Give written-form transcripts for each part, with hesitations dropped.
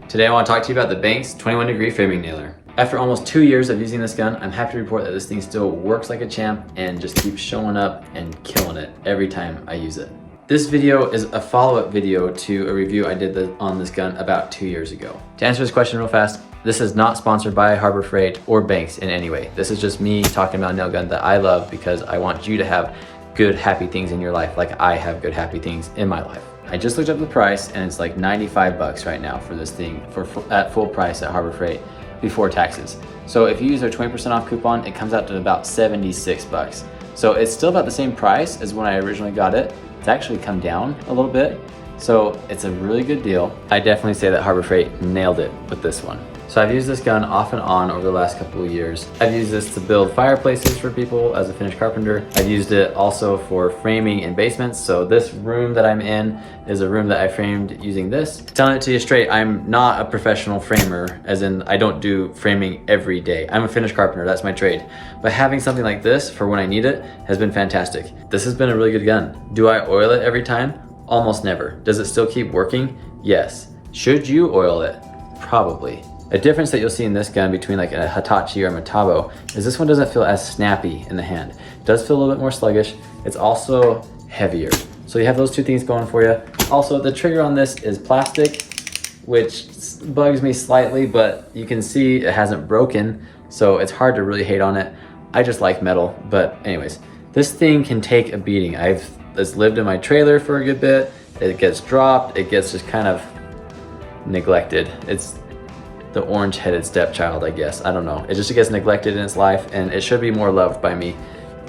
Today I want to talk to you about the Banks 21 degree framing nailer. After almost 2 years of using this gun, I'm happy to report that this thing still works like a champ and just keeps showing up and killing it every time I use it. This video is a follow-up video to a review I did on this gun about 2 years ago. To answer this question real fast, this is not sponsored by Harbor Freight or Banks in any way. This is just me talking about a nail gun that I love because I want you to have good, happy things in your life like I have good, happy things in my life. I just looked up the price and it's like 95 bucks right now for this thing at full price at Harbor Freight before taxes. So if you use their 20% off coupon, it comes out to about 76 bucks. So it's still about the same price as when I originally got it. It's actually come down a little bit. So it's a really good deal. I definitely say that Harbor Freight nailed it with this one. So I've used this gun off and on over the last couple of years. I've used this to build fireplaces for people as a finished carpenter. I've used it also for framing in basements. So this room that I'm in is a room that I framed using this. Telling it to you straight, I'm not a professional framer, as in I don't do framing every day. I'm a finished carpenter, that's my trade. But having something like this for when I need it has been fantastic. This has been a really good gun. Do I oil it every time? Almost never. Does it still keep working? Yes. Should you oil it? Probably. A difference that you'll see in this gun between like a Hitachi or a Metabo is this one doesn't feel as snappy in the hand. It does feel a little bit more sluggish. It's also heavier. So you have those two things going for you. Also, the trigger on this is plastic, which bugs me slightly, but you can see it hasn't broken, so it's hard to really hate on it. I just like metal, but anyways, this thing can take a beating. It's lived in my trailer for a good bit. It gets dropped, it gets just kind of neglected. It's the orange-headed stepchild, I guess. I don't know. It just gets neglected in its life, and it should be more loved by me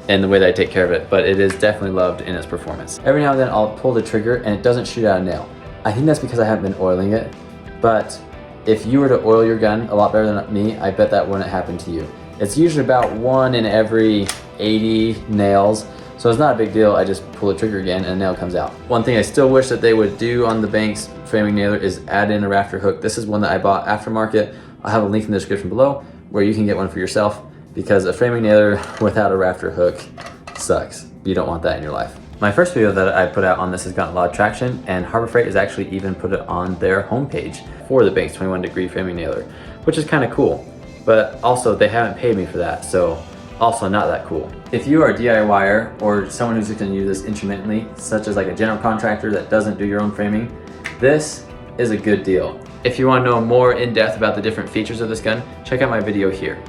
in the way that I take care of it, but it is definitely loved in its performance. Every now and then I'll pull the trigger and it doesn't shoot out a nail. I think that's because I haven't been oiling it, but if you were to oil your gun a lot better than me, I bet that wouldn't happen to you. It's usually about 1 in every 80 nails, so it's not a big deal. I just pull the trigger again and a nail comes out. One thing I still wish that they would do on the Banks framing nailer is add in a Rafter Hook. This is one that I bought aftermarket. I'll have a link in the description below where you can get one for yourself, because a framing nailer without a Rafter Hook sucks. You don't want that in your life. My first video that I put out on this has gotten a lot of traction, and Harbor Freight has actually even put it on their homepage for the Banks 21 degree framing nailer, which is kind of cool. But also they haven't paid me for that, so also not that cool. If you are a DIYer or someone who's just gonna use this intermittently, such as like a general contractor that doesn't do your own framing, this is a good deal. If you wanna know more in depth about the different features of this gun, check out my video here.